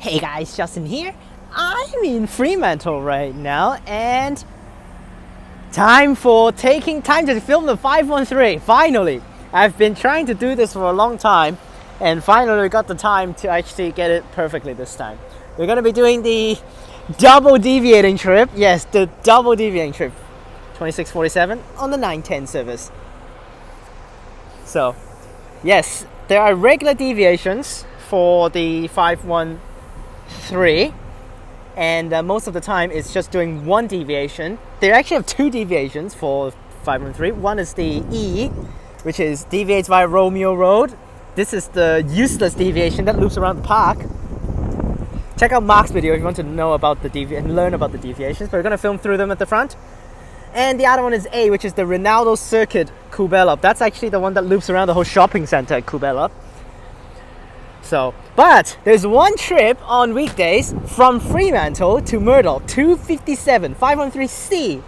Hey guys, Justin here. I'm in Fremantle right now and time to film the 513. Finally, I've been trying to do this for a long time and finally we got the time to actually get it perfectly this time. We're going to be doing the double deviating trip. Yes, the double deviating trip. 2647 on the 910 service. So, yes, there are regular deviations for the 513, and most of the time it's just doing one deviation. They actually have two deviations for 513. One is the E, which is deviates via Romeo Road. This is the useless deviation that loops around the park. Check out Mark's video if you want to know about the and learn about the deviations, but we're going to film through them at the front. And the other one is A, which is the Rinaldo Circuit, Coolbellup. That's actually the one that loops around the whole shopping center at Coolbellup. So, but there's one trip on weekdays from Fremantle to Murdoch, 257, 513C.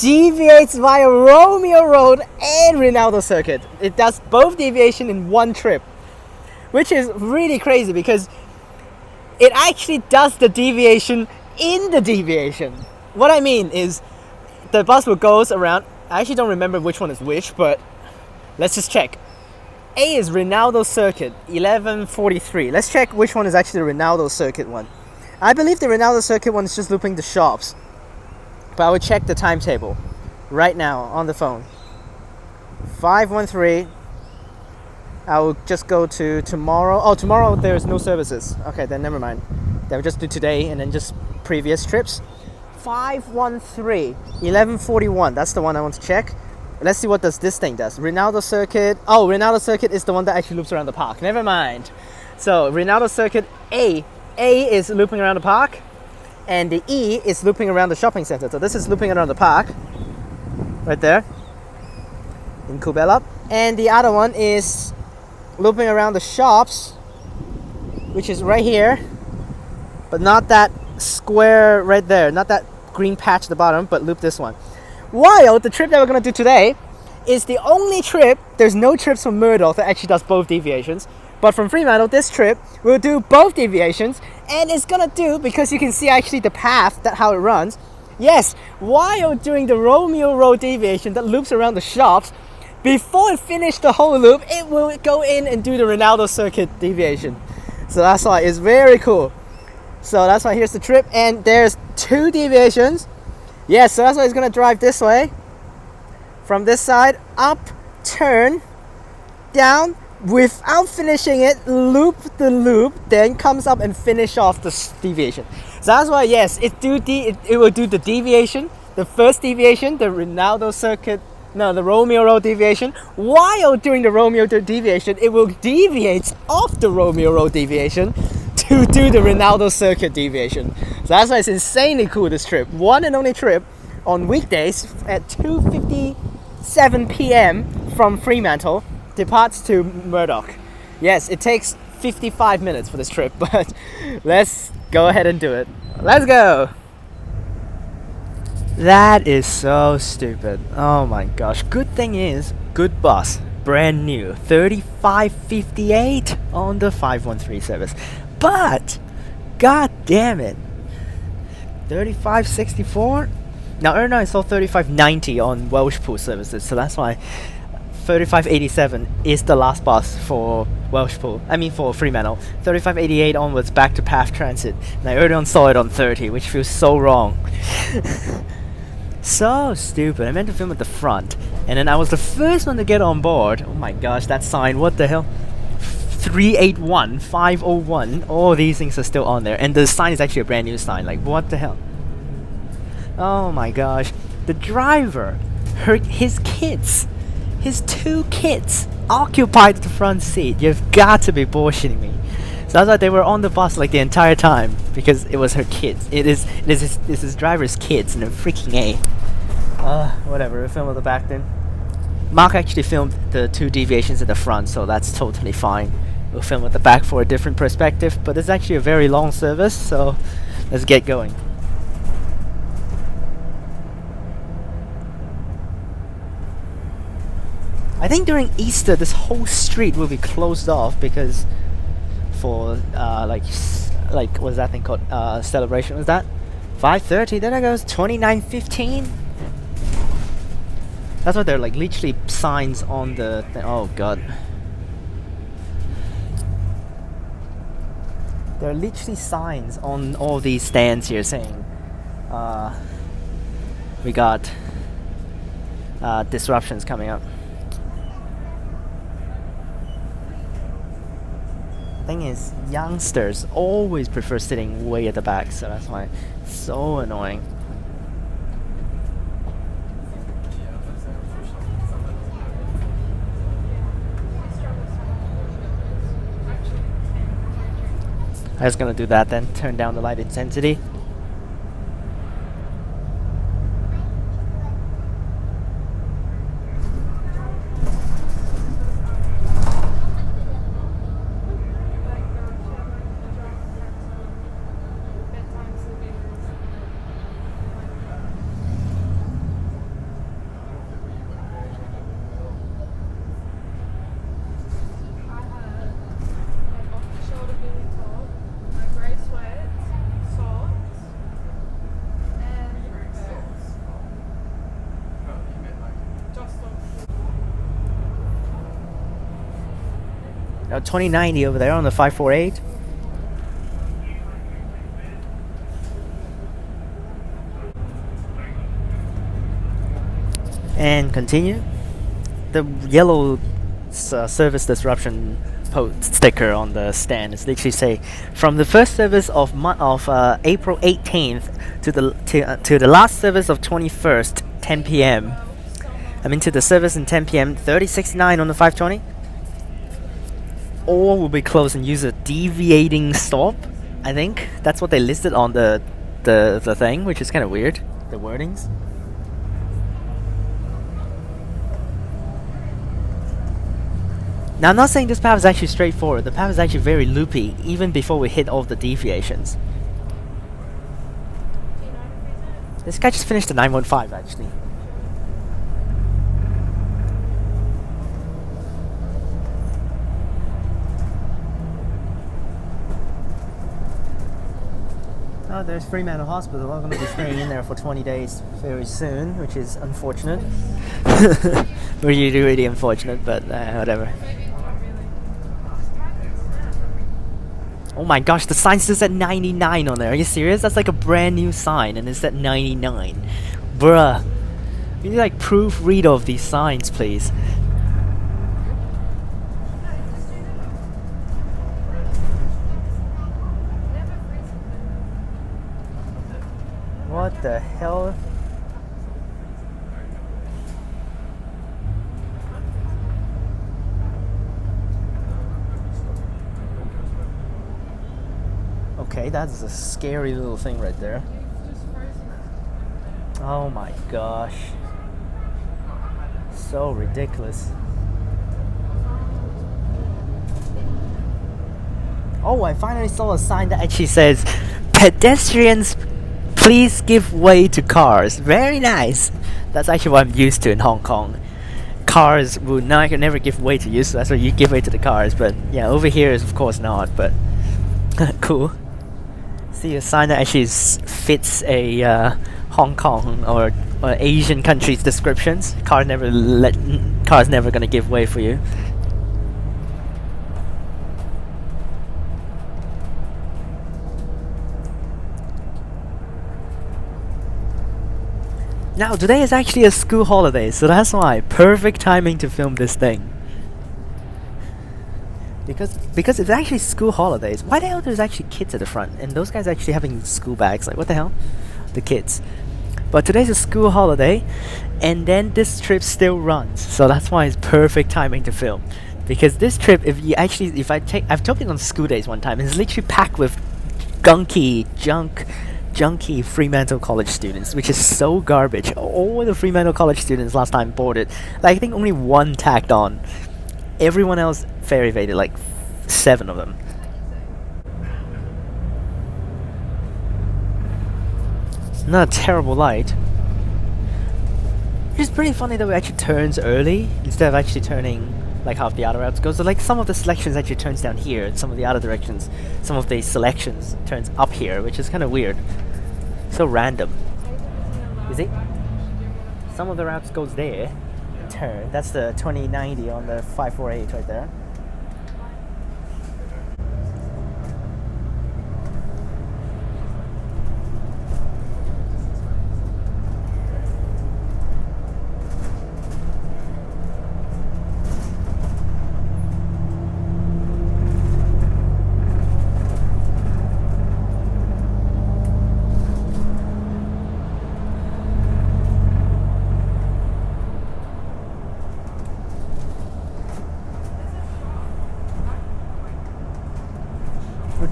Deviates via Romeo Road and Rinaldo Circuit. It does both deviation in one trip, which is really crazy because it actually does the deviation in the deviation. What I mean is, the bus will goes around. I actually don't remember which one is which, but let's just check. A is Rinaldo Circuit, 1143. Let's check which one is actually the Rinaldo Circuit one. I believe the Rinaldo Circuit one is just looping the shops, but I will check the timetable right now on the phone. 513. I will just go to tomorrow. Oh, tomorrow there's no services. Okay, then never mind. Then we'll just do today and then just previous trips. 513, 1141. That's the one I want to check. Let's see what this thing does. Rinaldo Circuit. Oh, Rinaldo Circuit is the one that actually loops around the park. Never mind. So Rinaldo Circuit A is looping around the park, and the E is looping around the shopping center. So this is looping around the park, right there, in Coolbellup, and the other one is looping around the shops, which is right here, but not that square right there, not that green patch at the bottom, but loop this one. While the trip that we're going to do today is the only trip, there's no trips from Murdoch that actually does both deviations, but from Fremantle, this trip will do both deviations, and it's going to do, because you can see actually the path, that how it runs. Yes, while doing the Romeo Road deviation that loops around the shops, before it finishes the whole loop, it will go in and do the Rinaldo Circuit deviation. So that's why it's very cool. So that's why here's the trip, and there's two deviations. Yes, so that's why it's gonna drive this way, from this side, up, turn, down, without finishing it, loop the loop, then comes up and finish off the deviation. So that's why, yes, it will do the deviation, the first deviation, the Rinaldo Circuit, no, the Romeo Road deviation. While doing the Romeo deviation, it will deviate off the Romeo Road deviation to do the Rinaldo Circuit deviation. So that's why it's insanely cool, this trip. One and only trip on weekdays at 2:57 p.m. from Fremantle, departs to Murdoch. Yes, it takes 55 minutes for this trip, but let's go ahead and do it. Let's go! That is so stupid. Oh my gosh. Good thing is, good bus, brand new, 3558 on the 513 service. But, god damn it, 3564? Now earlier I saw 3590 on Welshpool services, so that's why 3587 is the last bus for Welshpool. I mean for Fremantle. 3588 onwards back to Path Transit. And I earlier on saw it on 30, which feels so wrong. So stupid. I meant to film at the front, and then I was the first one to get on board. Oh my gosh, that sign, what the hell? 381, 501, all these things are still on there, and the sign is actually a brand new sign. Like, what the hell? Oh my gosh. The driver, his two kids occupied the front seat. You've got to be bullshitting me. So that's why they were on the bus like the entire time, because it was her kids. It is his driver's kids, and they're freaking A. Whatever, we'll film at the back then. Mark actually filmed the two deviations at the front, so that's totally fine. We'll film at the back for a different perspective, but it's actually a very long service, so let's get going. I think during Easter this whole street will be closed off because for like, what's that thing called? Celebration was that? 5:30. Then it goes 29:15. That's what they're like. Literally signs on the thing. Oh god. There are literally signs on all these stands here saying, we got disruptions coming up. Thing is, youngsters always prefer sitting way at the back, so that's why it's so annoying. I was gonna do that then, turn down the light intensity. Now 2090 over there on the 548. And continue. The yellow service disruption sticker on the stand is literally say, from the first service of April 18th to the last service of 21st 10 p.m. I mean to the service in 10 p.m. 3069 on the 520. All will be closed and use a deviating stop. I think that's what they listed on the thing, which is kind of weird. The wordings. Now I'm not saying this path is actually straightforward. The path is actually very loopy, even before we hit all the deviations. This guy just finished the 915 actually. Oh, there's Fremantle Hospital. I'm going to be staying in there for 20 days very soon, which is unfortunate. really unfortunate, but whatever. Oh my gosh, the sign says at 99 on there. Are you serious? That's like a brand new sign and it's at 99. Bruh. You need like proofread of these signs, please. What the hell? Okay, that's a scary little thing right there. Oh my gosh. So ridiculous. Oh, I finally saw a sign that actually says, pedestrians, please give way to cars. Very nice. That's actually what I'm used to in Hong Kong. Cars will never give way to you, so that's why you give way to the cars. But yeah, over here is of course not, but cool. See a sign that actually fits a Hong Kong or Asian country's descriptions. Cars never gonna give way for you. Now today is actually a school holiday, so that's why perfect timing to film this thing. Because it's actually school holidays. Why the hell there's actually kids at the front and those guys actually having school bags? Like what the hell? The kids. But today's a school holiday, and then this trip still runs, so that's why it's perfect timing to film. Because this trip, I've taken on school days one time, and it's literally packed with junky Fremantle College students, which is so garbage. All the Fremantle College students last time boarded, like I think only one tacked on. Everyone else ferry evaded, like 7 of them. Not a terrible light. It's pretty funny that we actually turns early instead of actually turning like how the other routes go. So like some of the selections actually turns down here, and some of the other directions, some of the selections turns up here, which is kind of weird. So random. You see? Some of the routes goes there, turn. That's the 2090 on the 548 right there.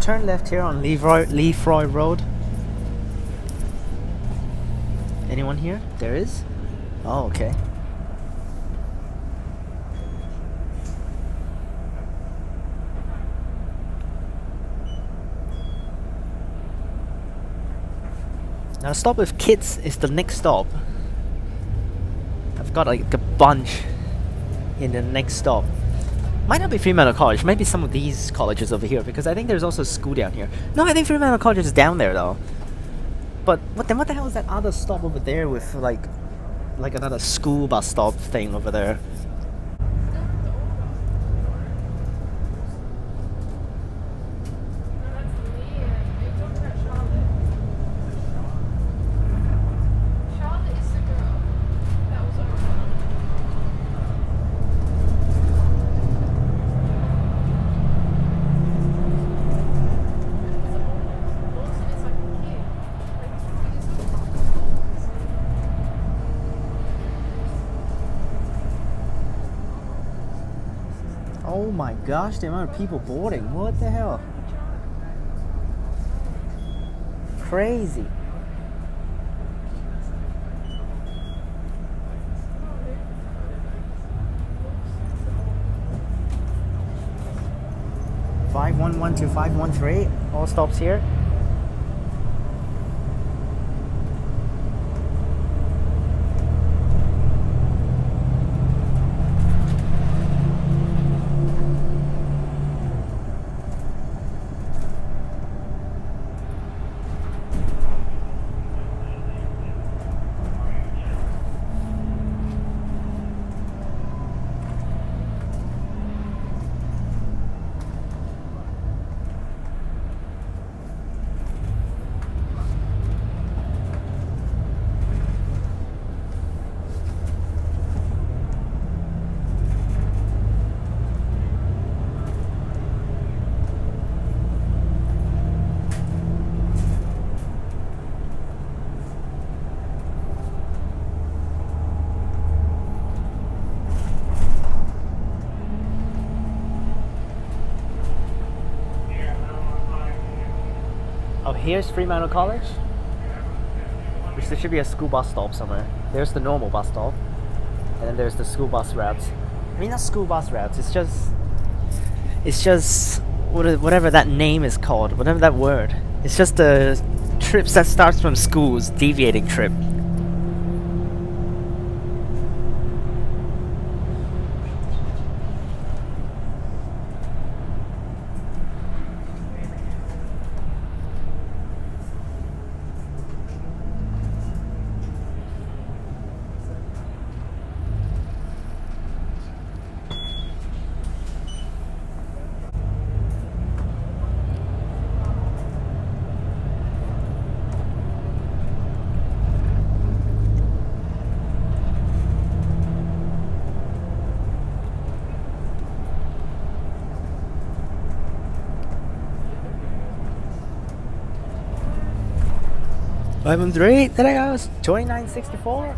Turn left here on Lefroy Road. Anyone here? There is? Oh, okay. Now, stop with kids is the next stop. I've got like a bunch in the next stop. Might not be Fremantle College, maybe some of these colleges over here, because I think there's also a school down here. No, I think Fremantle College is down there though. But what the hell is that other stop over there with like another school bus stop thing over there? Oh my gosh, the amount of people boarding. What the hell? Crazy. (511) to 513, all stops here. Oh, here's Fremantle College, which there should be a school bus stop somewhere. There's the normal bus stop, and then there's the school bus routes. I mean, not school bus routes. It's just whatever that name is called, whatever that word. It's just the trips that starts from schools, deviating trip. (513), there I go, 2964.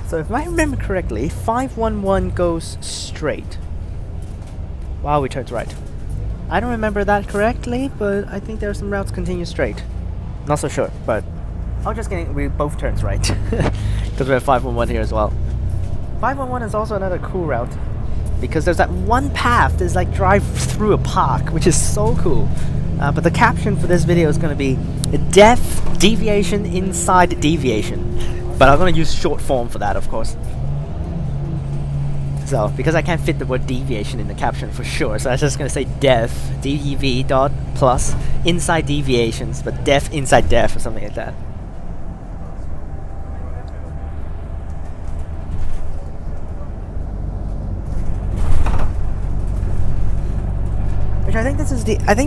So if I remember correctly, 511 goes straight while we turn right. I don't remember that correctly, but I think there are some routes continue straight. Not so sure, but I'll just get we both turns right because we have 511 here as well. 511 is also another cool route, because there's that one path that's like drive through a park, which is so cool. But the caption for this video is going to be deviation inside deviation. but I'm gonna use short form for that, of course. So, because I can't fit the word deviation in the caption for sure, so I was just gonna say dev, dev dot plus inside deviations, but def inside def or something like that. Which I think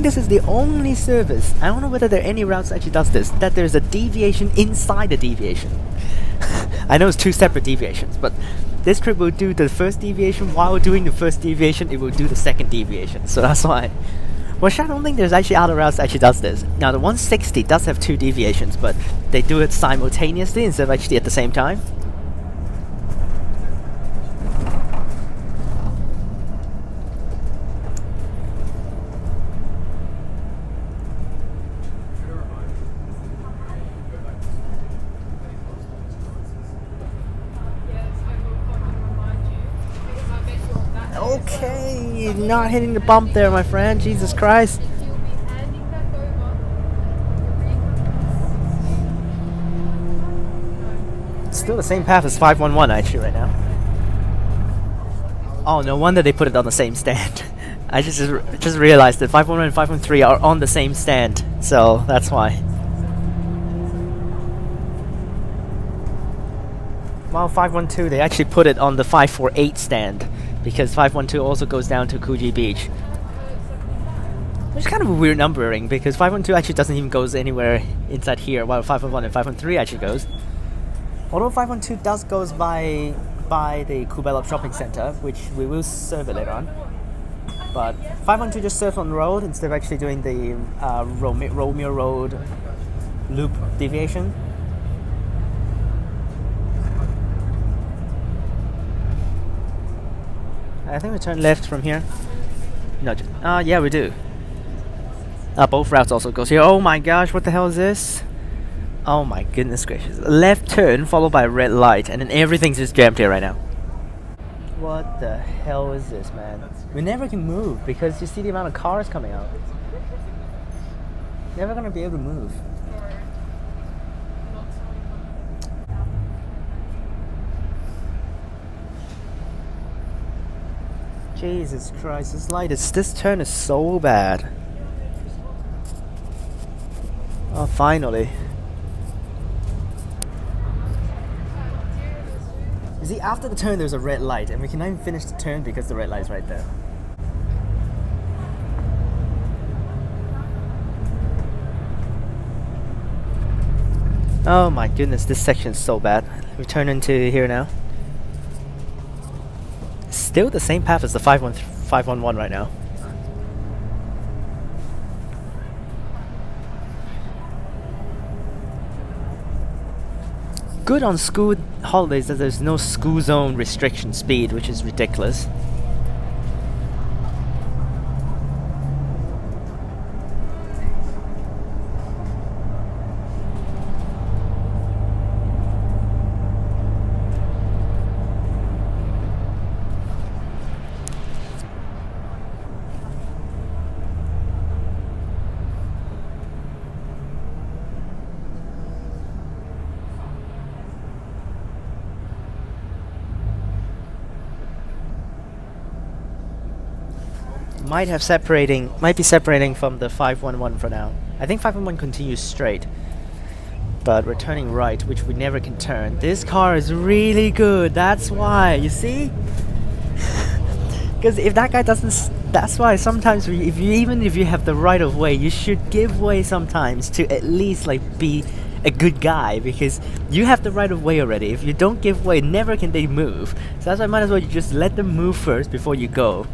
this is the only service. I don't know whether there are any routes that actually does this. That there's a deviation inside a deviation. I know it's two separate deviations, but this trip will do the first deviation. While doing the first deviation, it will do the second deviation. So that's why. Well, I don't think there's actually other routes that actually does this. Now the 160 does have two deviations, but they do it simultaneously instead of actually at the same time. Okay, not hitting the bump there, my friend. Jesus Christ. Still the same path as 511 actually right now. Oh, no wonder they put it on the same stand. I just realized that 511 and 513 are on the same stand, so that's why. While 512, they actually put it on the 548 stand, because 512 also goes down to Coogee Beach. Which is kind of a weird numbering, because 512 actually doesn't even goes anywhere inside here, while 511 and 513 actually goes. Although 512 does goes by the Coolbellup shopping center, which we will serve it later on. But 512 just serves on the road instead of actually doing the Romeo Road loop deviation. I think we turn left from here. No, yeah, we do. Both routes also goes here. Oh my gosh, what the hell is this? Oh my goodness gracious. Left turn followed by a red light, and then everything's just jammed here right now. What the hell is this, man? We never can move because you see the amount of cars coming out. Never gonna be able to move. Jesus Christ, this turn is so bad. Oh, finally. You see, after the turn there's a red light, and we cannot even finish the turn because the red light's right there. Oh my goodness, this section's so bad. We turn into here now. Still the same path as the 511 right now. Good on school holidays that there's no school zone restriction speed, which is ridiculous. Might be separating from the 511 for now. I think 511 continues straight, but we're turning right, which we never can turn. This car is really good. That's why, you see. Because if that guy doesn't, that's why sometimes even if you have the right of way, you should give way sometimes to at least like be a good guy, because you have the right of way already. If you don't give way, never can they move. So that's why I might as well you just let them move first before you go.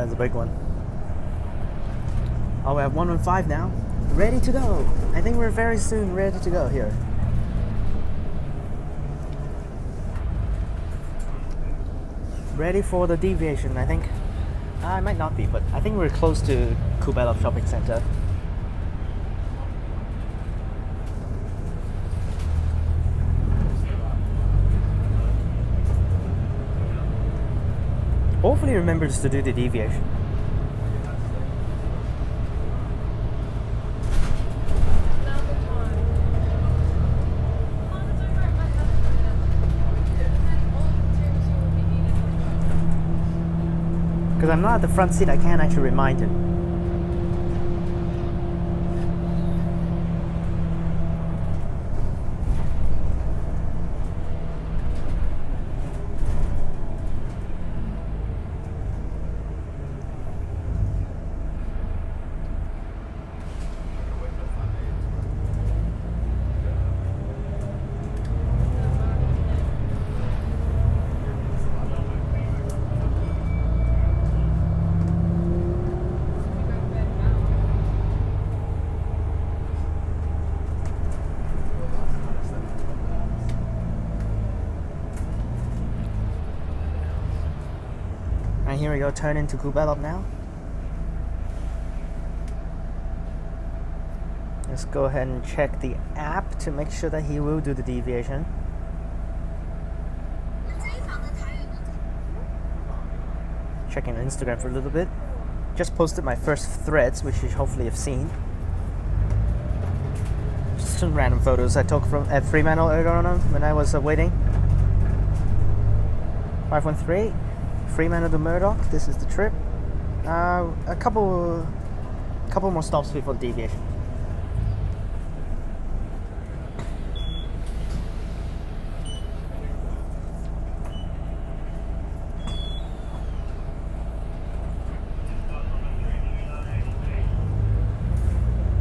that's a big one. Oh, we have 115 now. Ready to go. I think we're very soon ready to go here. Ready for the deviation, I think. I might not be, but I think we're close to Coolbellup Shopping Centre. Hopefully remembers to do the deviation. Because I'm not at the front seat, I can't actually remind him. And here we go, turn into Coolbellup now. Let's go ahead and check the app to make sure that he will do the deviation. Checking Instagram for a little bit. Just posted my first threads, which you hopefully have seen. Just some random photos I took from at Fremantle earlier on when I was waiting. 513. Fremantle to Murdoch, this is the trip. A couple more stops before the deviation.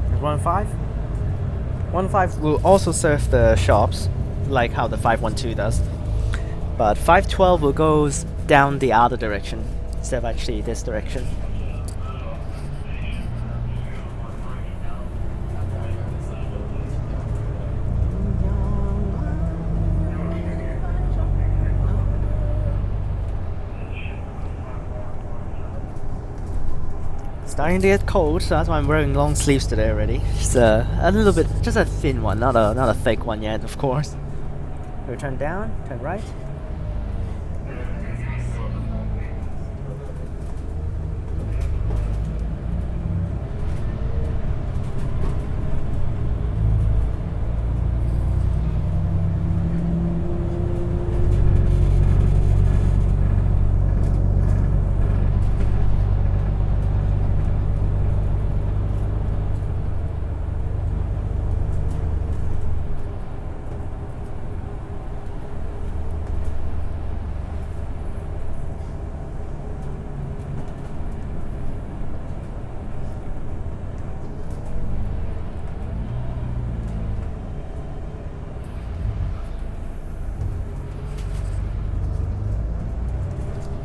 There's 1-5. 1-5 will also serve the shops, like how the 512 does. But 512 will go down the other direction instead of actually this direction. Starting to get cold, so that's why I'm wearing long sleeves today already. Just a little bit, just a thin one, not a thick one yet, of course. We turn down, turn right.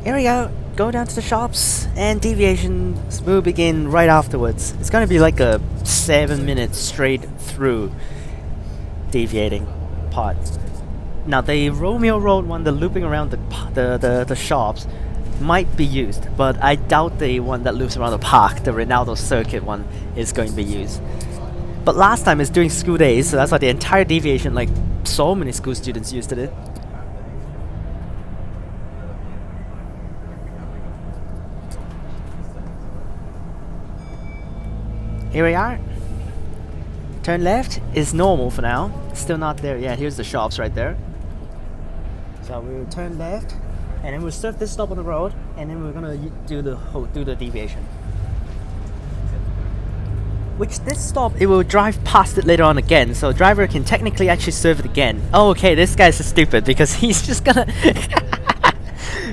Here we go down to the shops, and deviations will begin right afterwards. It's gonna be like a 7 minutes straight through deviating part. Now the Romeo Road one, the looping around the shops, might be used, but I doubt the one that loops around the park, the Rinaldo Circuit one, is going to be used. But last time it's during school days, so that's why the entire deviation, like so many school students used it. Here we are. Turn left is normal for now. Still not there. Yeah, here's the shops right there. So we'll turn left, and then we'll serve this stop on the road, and then we're gonna do the deviation. Which this stop, it will drive past it later on again, so driver can technically actually serve it again. Oh, okay, this guy's so stupid because he's just gonna.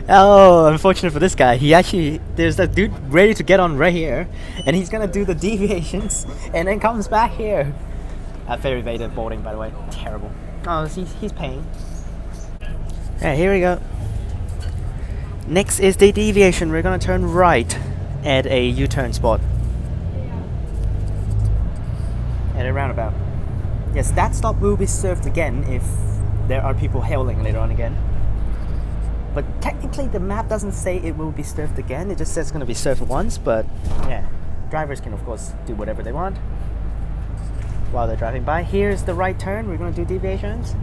Oh, unfortunate for this guy. He actually, there's that dude ready to get on right here, and he's gonna do the deviations, and then comes back here. Very evaded boarding, by the way. Terrible. Oh, he's paying. Yeah, here we go. Next is the deviation. We're gonna turn right at a U-turn spot. At a roundabout. Yes, that stop will be served again if there are people hailing later on again. But technically the map doesn't say it will be served again, it just says it's going to be served once, but yeah, drivers can of course do whatever they want while they're driving by. Here's the right turn, we're going to do deviations.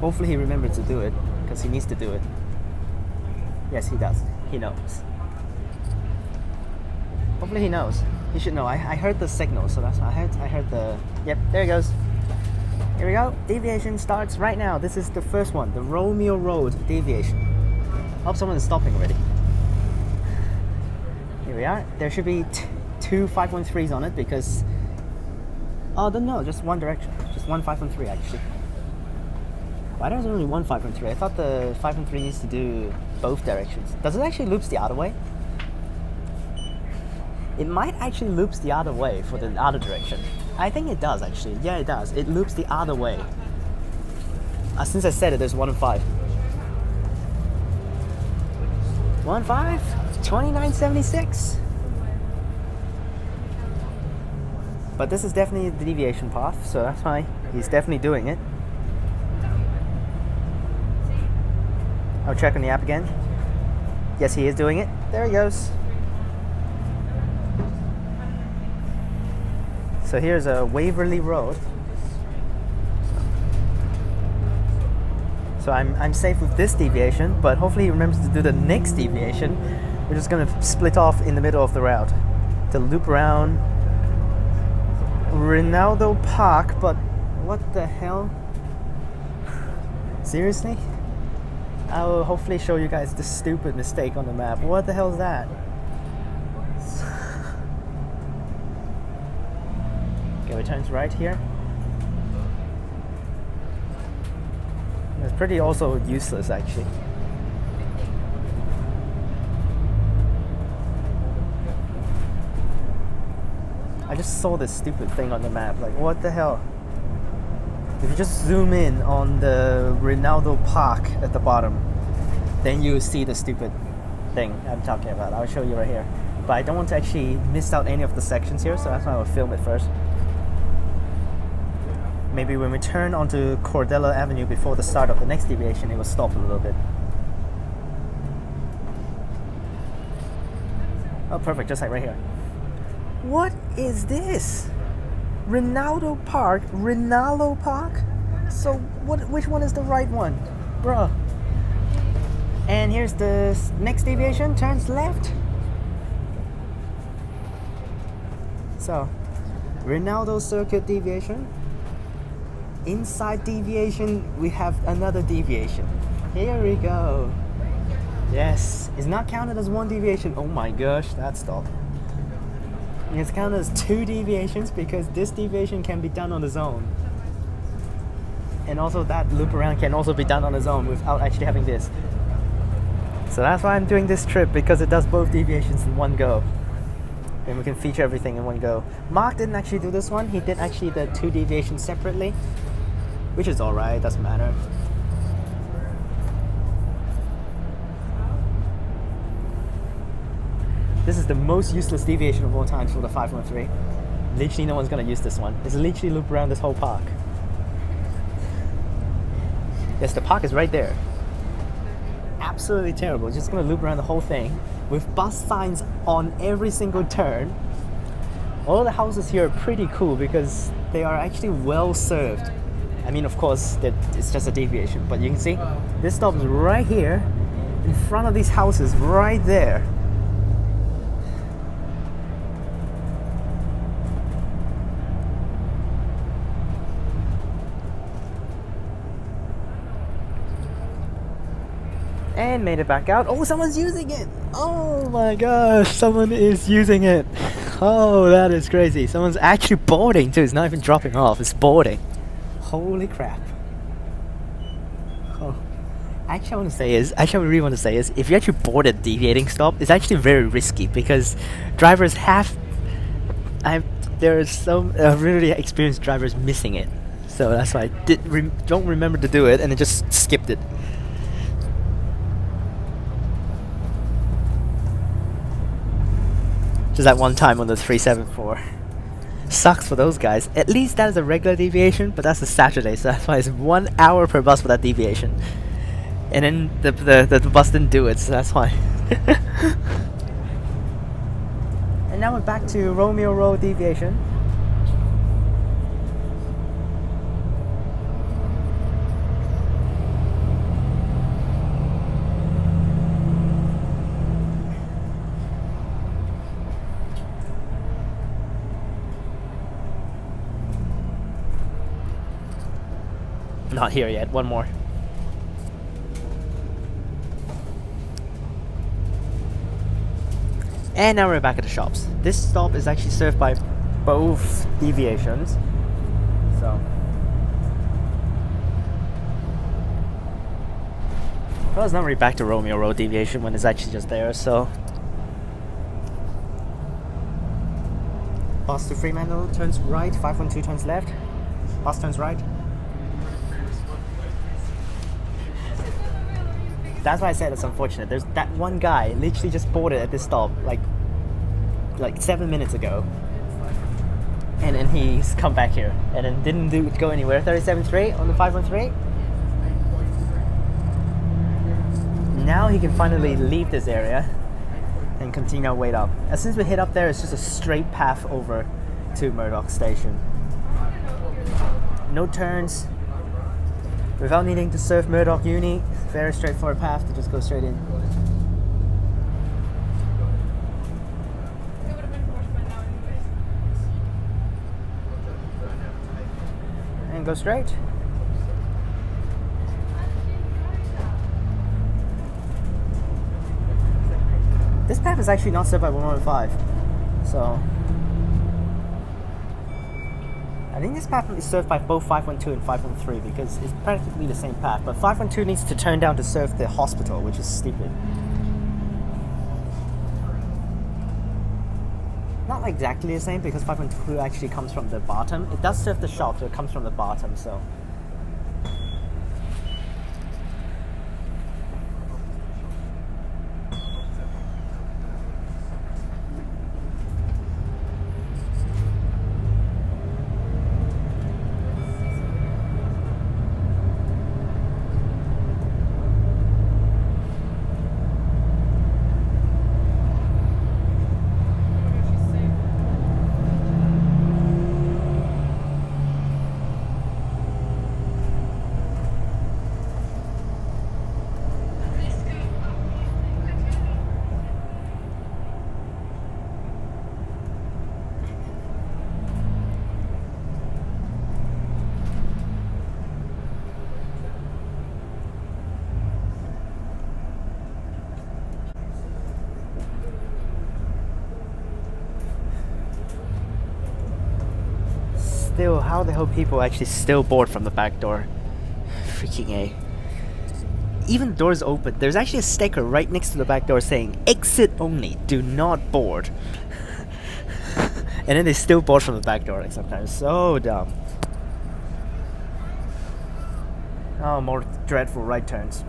Hopefully he remembers to do it, because he needs to do it. Yes, he does. He knows. Hopefully he knows. He should know. I heard the signal, so that's why I heard the... Yep, there he goes. Here we go. Deviation starts right now. This is the first one, the Romeo Road deviation. Hope someone is stopping already. Here we are. There should be two 513s on it because... Oh, no, just one direction. Just one 513 actually. Why there's only one 513? I thought the 513 needs to do both directions. Does it actually loops the other way? It might actually loops the other way for the other direction. I think it does actually. Yeah, it does. It loops the other way. Since I said it, there's 1 and 5. 1 5? 2976. But this is definitely the deviation path, so that's why he's definitely doing it. I'll check on the app again. Yes, he is doing it. There he goes. So here's a Waverley Road. So I'm safe with this deviation, but hopefully he remembers to do the next deviation. We're just gonna split off in the middle of the route to loop around Rinaldo Park, but what the hell? Seriously? I will hopefully show you guys the stupid mistake on the map. What the hell is that? Okay, we turn right here. It's pretty also useless actually. I just saw this stupid thing on the map, like what the hell? If you just zoom in on the Rinaldo Park at the bottom, then you see the stupid thing I'm talking about. I'll show you right here. But I don't want to actually miss out any of the sections here, so that's why I'll film it first. Maybe when we turn onto Coolbellup Avenue before the start of the next deviation, it will stop a little bit. Oh, perfect, just like right here. What is this? Rinaldo Park? Rinaldo Park? So which one is the right one? Bruh. And here's the next deviation, turns left. So, Rinaldo Circuit deviation. Inside deviation, we have another deviation. Here we go. Yes, it's not counted as one deviation. Oh my gosh, that stopped. It's counted as 2 deviations because this deviation can be done on its own. And also that loop around can also be done on its own without actually having this. So that's why I'm doing this trip, because it does both deviations in one go. And we can feature everything in one go. Mark didn't actually do this one. He did actually the 2 deviations separately, which is alright, doesn't matter. This is the most useless deviation of all time for the 513. Literally no one's gonna use this one. It's literally loop around this whole park. Yes, the park is right there. Absolutely terrible. Just gonna loop around the whole thing with bus signs on every single turn. All the houses here are pretty cool because they are actually well served. I mean, of course, that it's just a deviation, but you can see this stops right here in front of these houses right there. And made it back out. Oh, someone's using it! Oh my gosh, someone is using it. Oh, that is crazy. Someone's actually boarding too. It's not even dropping off, it's boarding. Holy crap. Oh. Actually, I really want to say is, if you actually board a deviating stop, it's actually very risky because drivers have... there are some really experienced drivers missing it. So that's why I don't remember to do it and then just skipped it. Just that one time on the 374. Sucks for those guys. At least that is a regular deviation, but that's a Saturday, so that's why it's 1 hour per bus for that deviation. And then the bus didn't do it, so that's why. And now we're back to Romeo Road deviation. Not here yet, one more. And now we're back at the shops. This stop is actually served by both deviations. So well, it's not really back to Romeo Road deviation when it's actually just there, so bus to Fremantle turns right, 512 turns left, bus turns right. That's why I said it's unfortunate. There's that one guy literally just boarded at this stop like 7 minutes ago, and then he's come back here and then didn't go anywhere. 37.3 on the 513. Now he can finally leave this area and continue our way up. As soon as we hit up there, it's just a straight path over to Murdoch station. No turns. Without needing to surf Murdoch Uni, very straightforward path to just go straight in. And go straight. This path is actually not served by 115, so I think this path is served by both 512 and 513 because it's practically the same path, but 512 needs to turn down to serve the hospital, which is stupid. Not exactly the same because 512 actually comes from the bottom. It does serve the shop, so it comes from the bottom, so. Still, how the hell people actually still board from the back door? Freaking A. Even the doors open, there's actually a sticker right next to the back door saying exit only, do not board. And then they still board from the back door, like sometimes. So dumb. Oh, more dreadful right turns.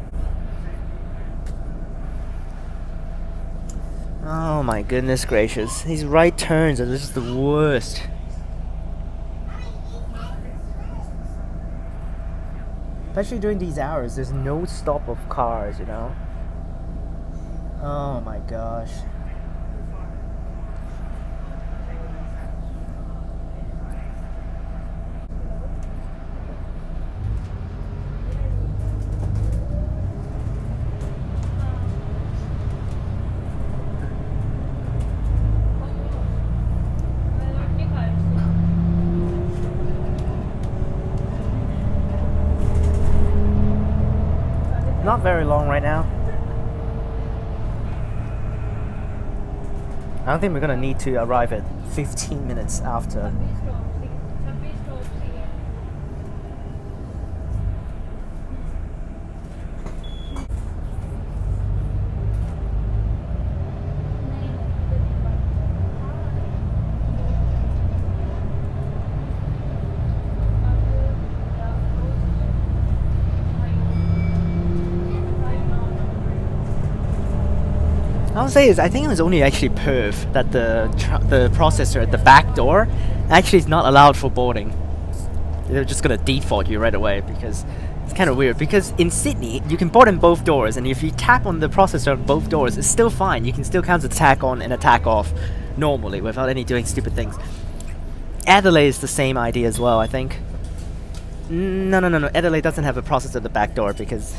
Oh my goodness gracious. These right turns are just the worst. Especially during these hours, there's no stop of cars, you know? Oh my gosh. Not very long right now. I don't think we're gonna need to arrive at 15 minutes after. to say is I think it was only actually Perth that the processor at the back door actually is not allowed for boarding. They're just gonna default you right away because it's kind of weird. Because in Sydney you can board in both doors, and if you tap on the processor on both doors, it's still fine. You can still count attack on and attack off normally without any doing stupid things. Adelaide is the same idea as well, I think. No. Adelaide doesn't have a processor at the back door because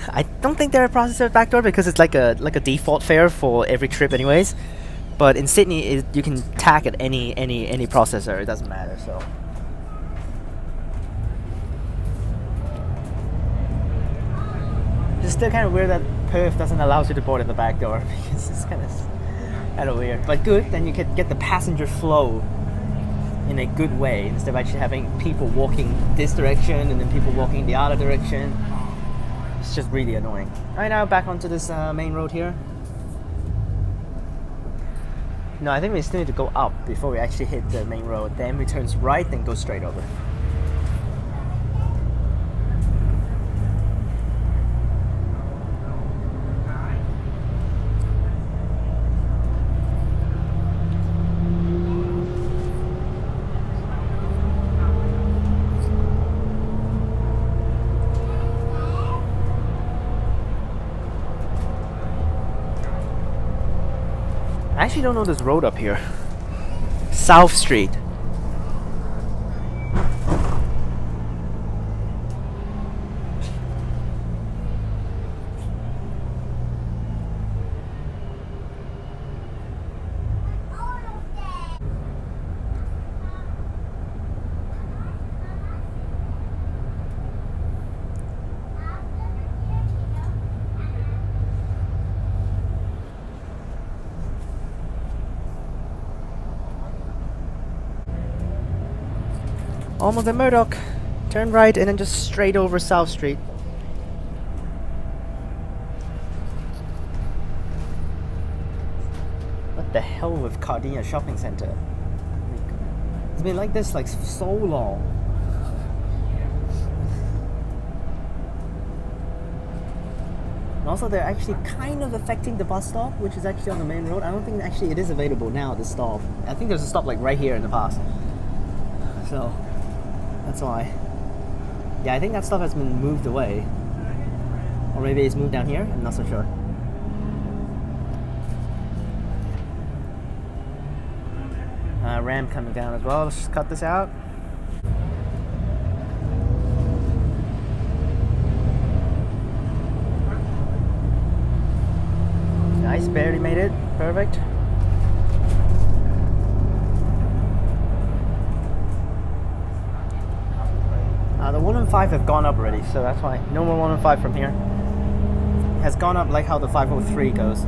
I don't think they're a processor at the back door because it's like a default fare for every trip, anyways. But in Sydney, you can tack at any processor. It doesn't matter. So. It's still kind of weird that Perth doesn't allow you to board at the back door because it's kind of weird. But good, then you can get the passenger flow in a good way instead of actually having people walking this direction and then people walking the other direction. It's just really annoying. Alright, now back onto this main road here. No, I think we still need to go up before we actually hit the main road. Then we turn right, then go straight over. I actually don't know this road up here. South Street. Almost at Murdoch. Turn right and then just straight over South Street. What the hell with Kardinya shopping centre? It's been like this like so long. And also they're actually kind of affecting the bus stop, which is actually on the main road. I don't think actually it is available now, the stop. I think there's a stop like right here in the past. So that's why. Yeah, I think that stuff has been moved away. Or maybe it's moved down here, I'm not so sure. Ramp coming down as well, let's just cut this out. Nice, barely made it, perfect. The 1 and 5 have gone up already, so that's why. No more 1 and 5 from here. It has gone up like how the 503 goes.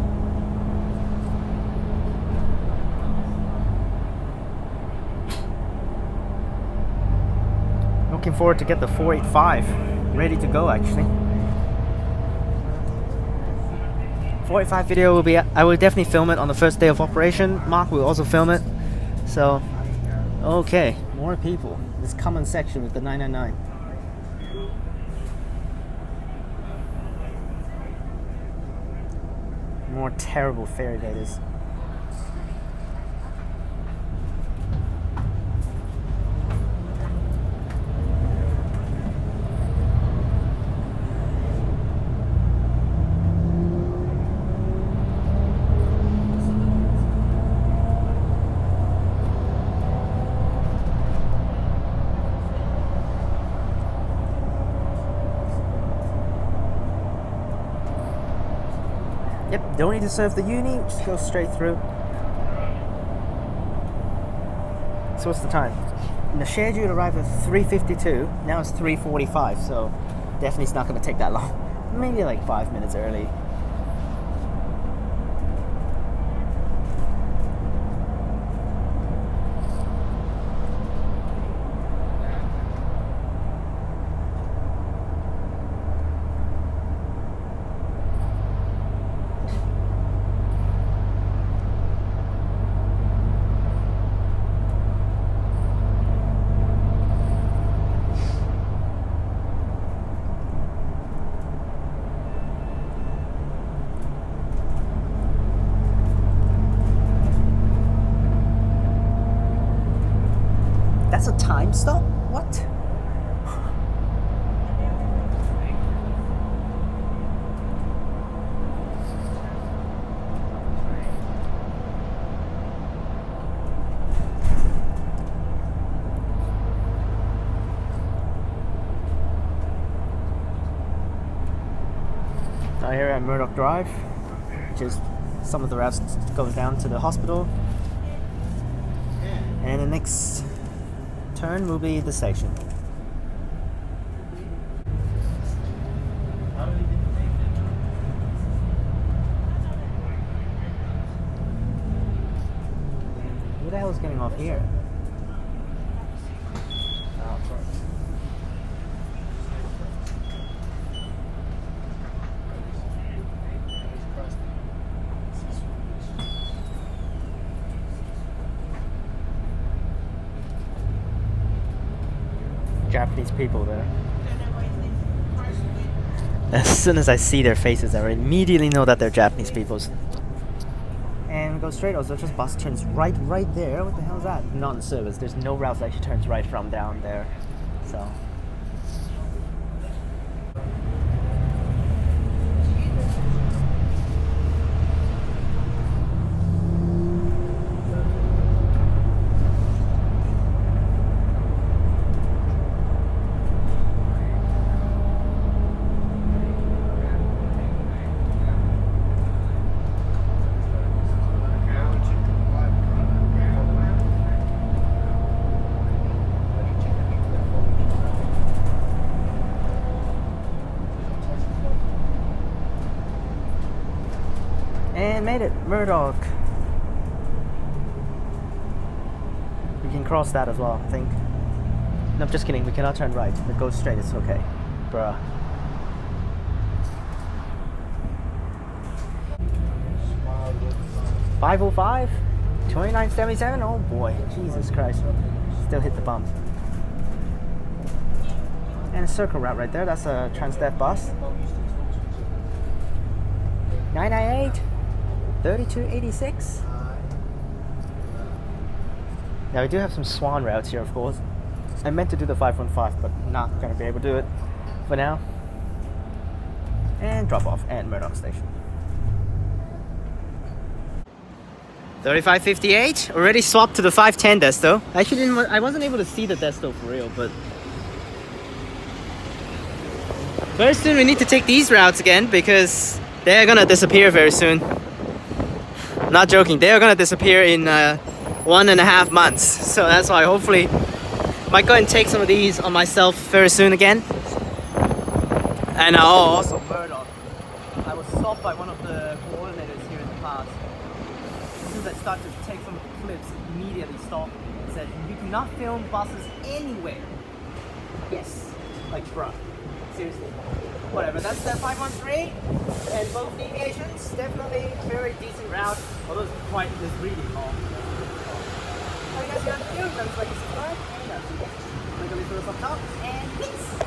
Looking forward to get the 485 ready to go actually. 485 video will be, I will definitely film it on the first day of operation. Mark will also film it. So, okay, more people. This common section with the 999. More terrible ferry gators. Yep, don't need to serve the uni, just go straight through. So what's the time? And the schedule arrived at 3:52, now it's 3:45, so definitely it's not going to take that long. Maybe like 5 minutes early. a time stop? What? Now here at Murdoch Drive, which is some of the routes goes down to the hospital, and the next turn will be the station. Who the hell is getting off here? Japanese people there. As soon as I see their faces, I immediately know that they're Japanese peoples. And go straight. Also, just bus turns right there. What the hell is that? Not in service. There's no route that actually turns right from down there. So. And made it, Murdoch. We can cross that as well, I think. No, I'm just kidding, we cannot turn right. If it goes straight, it's okay. Bruh. $505? $29.77? Oh boy, Jesus Christ. Still hit the bump. And a circle route right there, that's a Transperth bus. 998. 3286. Now we do have some Swan routes here, of course. I meant to do the 515, but not going to be able to do it for now. And drop off at Murdoch Station. 3558. Already swapped to the 510 Desto. I wasn't able to see the Desto for real, but very soon we need to take these routes again because they're gonna disappear very soon. Not joking, they are gonna disappear in 1.5 months. So that's why hopefully might go and take some of these on myself very soon again. And also Murdoch. I was stopped by one of the coordinators here in the past. As soon as I started to take some of the clips, immediately stopped and said, "You cannot film buses anywhere." Yes, like bruh, seriously. Whatever, that's the 513 and both deviations. Definitely a very decent route, although it's quite really long. How you guys got to do? Don't forget to subscribe and I'll see you guys. Like a little thumbs up and peace!